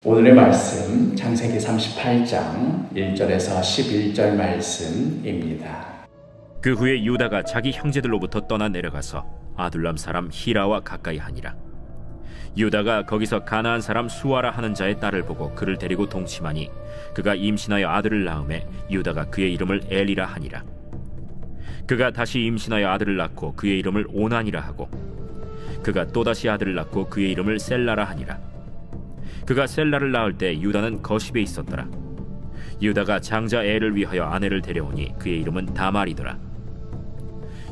오늘의 말씀 창세기 38장 1절에서 11절 말씀입니다. 그 후에 유다가 자기 형제들로부터 떠나 내려가서 아둘람 사람 히라와 가까이 하니라. 유다가 거기서 가나안 사람 수아라 하는 자의 딸을 보고 그를 데리고 동침하니 그가 임신하여 아들을 낳음에 유다가 그의 이름을 엘이라 하니라. 그가 다시 임신하여 아들을 낳고 그의 이름을 오난이라 하고 그가 또다시 아들을 낳고 그의 이름을 셀라라 하니라. 그가 셀라를 낳을 때 유다는 거십에 있었더라. 유다가 장자 엘을 위하여 아내를 데려오니 그의 이름은 다말이더라.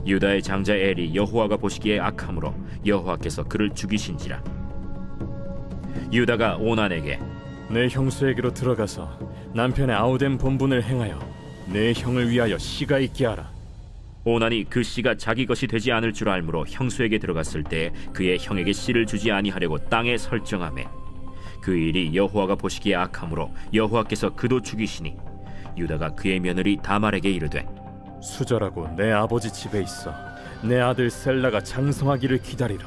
유다의 장자 엘이 여호와가 보시기에 악함으로 여호와께서 그를 죽이신지라. 유다가 오난에게 내 형수에게로 들어가서 남편의 아우된 본분을 행하여 내 형을 위하여 씨가 있게 하라. 오난이 그 씨가 자기 것이 되지 않을 줄 알므로 형수에게 들어갔을 때 그의 형에게 씨를 주지 아니하려고 땅에 설정하매 그 일이 여호와가 보시기에 악함으로 여호와께서 그도 죽이시니 유다가 그의 며느리 다말에게 이르되 수절하고 내 아버지 집에 있어 내 아들 셀라가 장성하기를 기다리라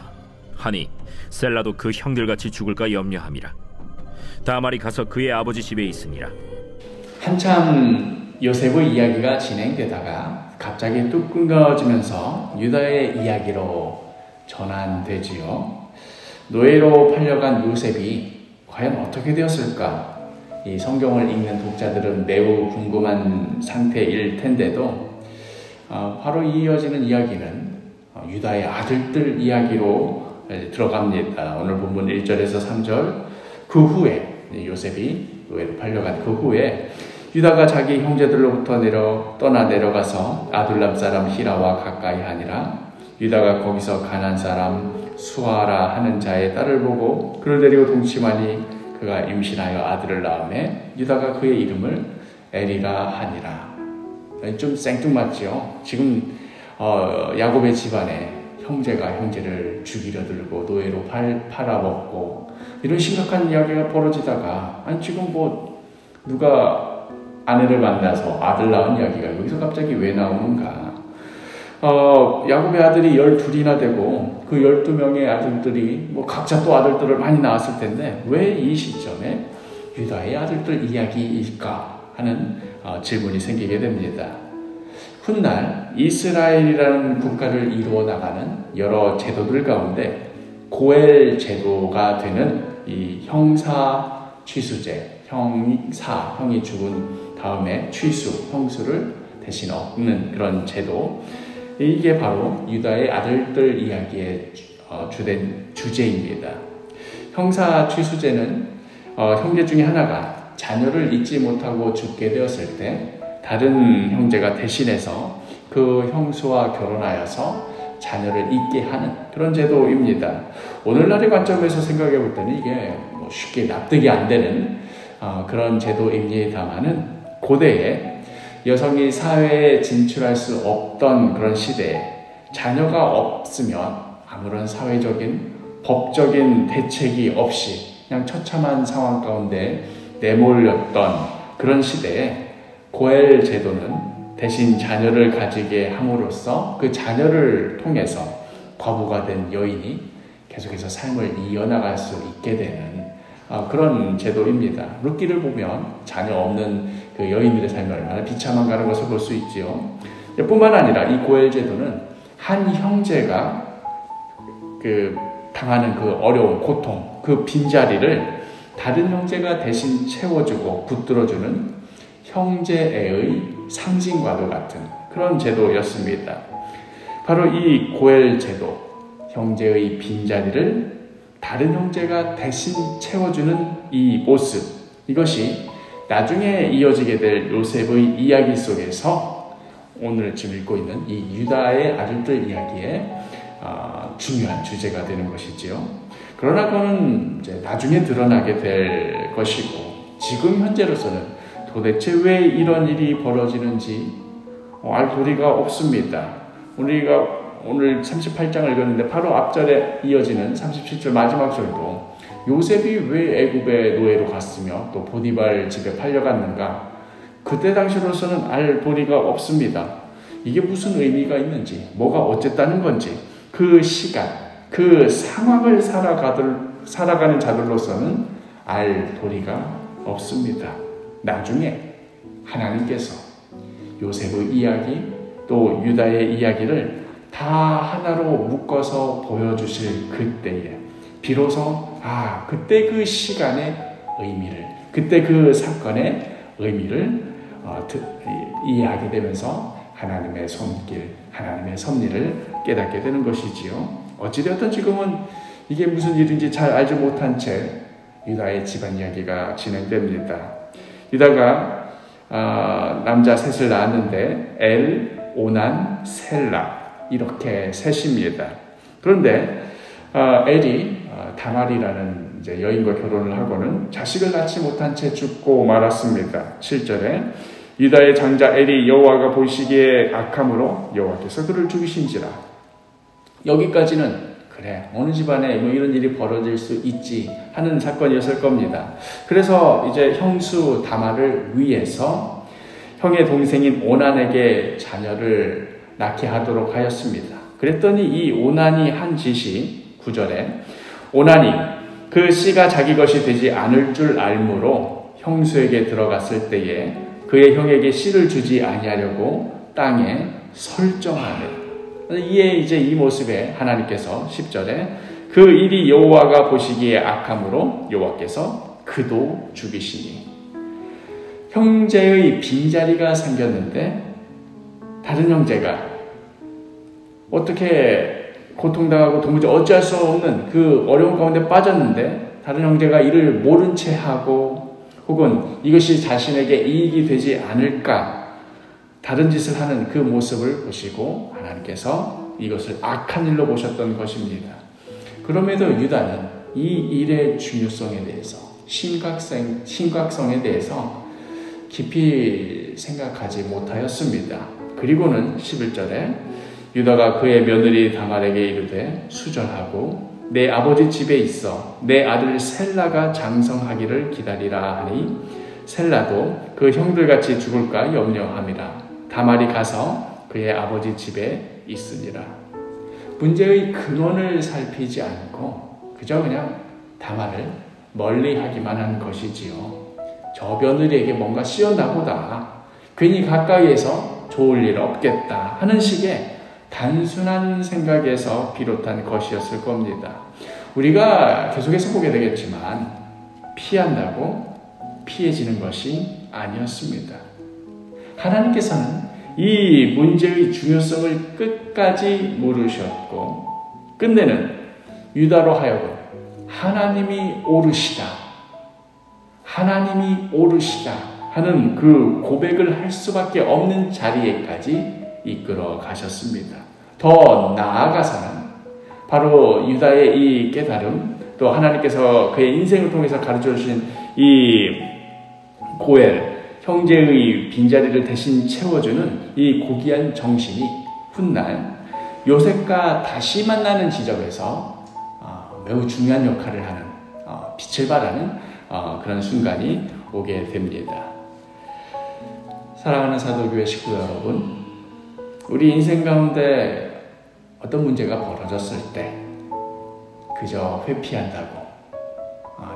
하니 셀라도 그 형들같이 죽을까 염려함이라. 다말이 가서 그의 아버지 집에 있으니라. 한참 요셉의 이야기가 진행되다가 갑자기 뚝 끊어지면서 유다의 이야기로 전환되지요. 노예로 팔려간 요셉이 과연 어떻게 되었을까? 이 성경을 읽는 독자들은 매우 궁금한 상태일 텐데도 바로 이어지는 이야기는 유다의 아들들 이야기로 들어갑니다. 오늘 본문 1절에서 3절. 그 후에 요셉이 노예로 팔려간 그 후에 유다가 자기 형제들로부터 떠나 내려가서 아둘람 사람 히라와 가까이 하니라. 유다가 거기서 가나안 사람 수아라 하는 자의 딸을 보고 그를 데리고 동침하니 그가 임신하여 아들을 낳음에 유다가 그의 이름을 엘이라 하니라. 좀 생뚱맞지요? 지금 야곱의 집안에 형제가 형제를 죽이려 들고 노예로 팔아먹고 이런 심각한 이야기가 벌어지다가 지금 누가 아내를 만나서 아들 낳은 이야기가 여기서 갑자기 왜 나오는가? 야곱의 아들이 12이나 되고 그 12명의 아들들이 각자 또 아들들을 많이 낳았을 텐데 왜 이 시점에 유다의 아들들 이야기일까 하는 질문이 생기게 됩니다. 훗날 이스라엘이라는 국가를 이루어 나가는 여러 제도들 가운데 고엘 제도가 되는 이 형사 취수제, 형이 죽은 다음에 형수를 대신 얻는 그런 제도, 이게 바로 유다의 아들들 이야기의 주된 주제입니다. 형사 취수제는 형제 중에 하나가 자녀를 잊지 못하고 죽게 되었을 때 다른 형제가 대신해서 그 형수와 결혼하여서 자녀를 잊게 하는 그런 제도입니다. 오늘날의 관점에서 생각해 볼 때는 이게 쉽게 납득이 안 되는 그런 제도입니다만은 고대에 여성이 사회에 진출할 수 없던 그런 시대에 자녀가 없으면 아무런 사회적인 법적인 대책이 없이 그냥 처참한 상황 가운데 내몰렸던 그런 시대에 고엘 제도는 대신 자녀를 가지게 함으로써 그 자녀를 통해서 과부가 된 여인이 계속해서 삶을 이어나갈 수 있게 되는 그런 제도입니다. 룻기를 보면 자녀 없는 그 여인들의 삶이 얼마나 비참한가는 것을 볼 수 있지요. 뿐만 아니라 이 고엘 제도는 한 형제가 당하는 그 어려운 고통, 그 빈자리를 다른 형제가 대신 채워주고 붙들어주는 형제애의 상징과도 같은 그런 제도였습니다. 바로 이 고엘 제도, 형제의 빈자리를 다른 형제가 대신 채워주는 이 모습, 이것이 나중에 이어지게 될 요셉의 이야기 속에서 오늘 지금 읽고 있는 이 유다의 아들들 이야기의 중요한 주제가 되는 것이지요. 그러나 그거는 이제 나중에 드러나게 될 것이고 지금 현재로서는 도대체 왜 이런 일이 벌어지는지 알 도리가 없습니다. 우리가 오늘 38장을 읽었는데 바로 앞절에 이어지는 37절 마지막 절도 요셉이 왜 애굽의 노예로 갔으며 또 보디발 집에 팔려갔는가? 그때 당시로서는 알 도리가 없습니다. 이게 무슨 의미가 있는지, 뭐가 어쨌다는 건지 그 시간, 그 상황을 살아가는 자들로서는 알 도리가 없습니다. 나중에 하나님께서 요셉의 이야기 또 유다의 이야기를 다 하나로 묶어서 보여주실 그때에 비로소 그때 그 시간의 의미를, 그때 그 사건의 의미를 이해하게 되면서 하나님의 손길, 하나님의 섭리를 깨닫게 되는 것이지요. 어찌되었든 지금은 이게 무슨 일인지 잘 알지 못한 채 유다의 집안 이야기가 진행됩니다. 유다가 남자 셋을 낳았는데 엘, 오난, 셀라 이렇게 셋입니다. 그런데 엘이 다말이라는 이제 여인과 결혼을 하고는 자식을 낳지 못한 채 죽고 말았습니다. 7절에 유다의 장자 엘이 여호와가 보시기에 악함으로 여호와께서 그를 죽이신지라. 여기까지는 그래 어느 집안에 뭐 이런 일이 벌어질 수 있지 하는 사건이었을 겁니다. 그래서 이제 형수 다말을 위해서 형의 동생인 오난에게 자녀를 낳게 하도록 하였습니다. 그랬더니 이 오난이 한 짓이 9절에 오난이 그 씨가 자기 것이 되지 않을 줄 알므로 형수에게 들어갔을 때에 그의 형에게 씨를 주지 아니하려고 땅에 설정하네. 이에 이제 이 모습에 하나님께서 10절에 그 일이 여호와가 보시기에 악함으로 여호와께서 그도 죽이시니. 형제의 빈자리가 생겼는데 다른 형제가 어떻게 고통당하고 도무지 어찌할 수 없는 그 어려운 가운데 빠졌는데 다른 형제가 이를 모른 채 하고 혹은 이것이 자신에게 이익이 되지 않을까 다른 짓을 하는 그 모습을 보시고 하나님께서 이것을 악한 일로 보셨던 것입니다. 그럼에도 유다는 이 일의 중요성에 대해서 심각성에 대해서 깊이 생각하지 못하였습니다. 그리고는 11절에 유다가 그의 며느리 다말에게 이르되 수절하고 내 아버지 집에 있어 내 아들 셀라가 장성하기를 기다리라 하니 셀라도 그 형들같이 죽을까 염려함이라. 다말이 가서 그의 아버지 집에 있으니라. 문제의 근원을 살피지 않고 그저 그냥 다말을 멀리하기만 한 것이지요. 저 며느리에게 뭔가 씌었나 보다. 괜히 가까이에서 좋을 일 없겠다 하는 식의 단순한 생각에서 비롯한 것이었을 겁니다. 우리가 계속해서 보게 되겠지만 피한다고 피해지는 것이 아니었습니다. 하나님께서는 이 문제의 중요성을 끝까지 모르셨고 끝내는 유다로 하여금 하나님이 옳으시다 하는 그 고백을 할 수밖에 없는 자리에까지 이끌어 가셨습니다. 더 나아가서는 바로 유다의 이 깨달음 또 하나님께서 그의 인생을 통해서 가르쳐 주신 이 고엘 형제의 빈자리를 대신 채워주는 이 고귀한 정신이 훗날 요셉과 다시 만나는 지점에서 매우 중요한 역할을 하는 빛을 발하는 그런 순간이 오게 됩니다. 사랑하는 사도교회 식구 여러분, 우리 인생 가운데 어떤 문제가 벌어졌을 때 그저 회피한다고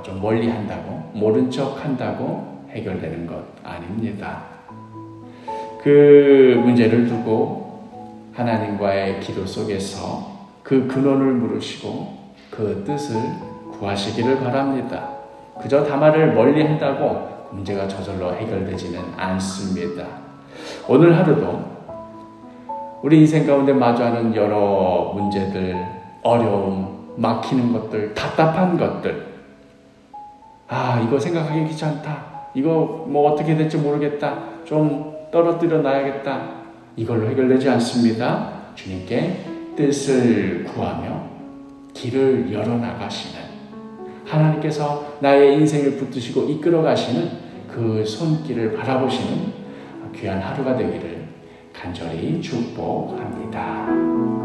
좀 멀리한다고 모른 척한다고 해결되는 것 아닙니다. 그 문제를 두고 하나님과의 기도 속에서 그 근원을 물으시고 그 뜻을 구하시기를 바랍니다. 그저 다말을 멀리한다고 문제가 저절로 해결되지는 않습니다. 오늘 하루도 우리 인생 가운데 마주하는 여러 문제들, 어려움, 막히는 것들, 답답한 것들, 이거 생각하기 귀찮다. 이거 뭐 어떻게 될지 모르겠다. 좀 떨어뜨려 놔야겠다. 이걸로 해결되지 않습니다. 주님께 뜻을 구하며 길을 열어나가시는 하나님께서 나의 인생을 붙드시고 이끌어 가시는 그 손길을 바라보시는 귀한 하루가 되기를 간절히 축복합니다.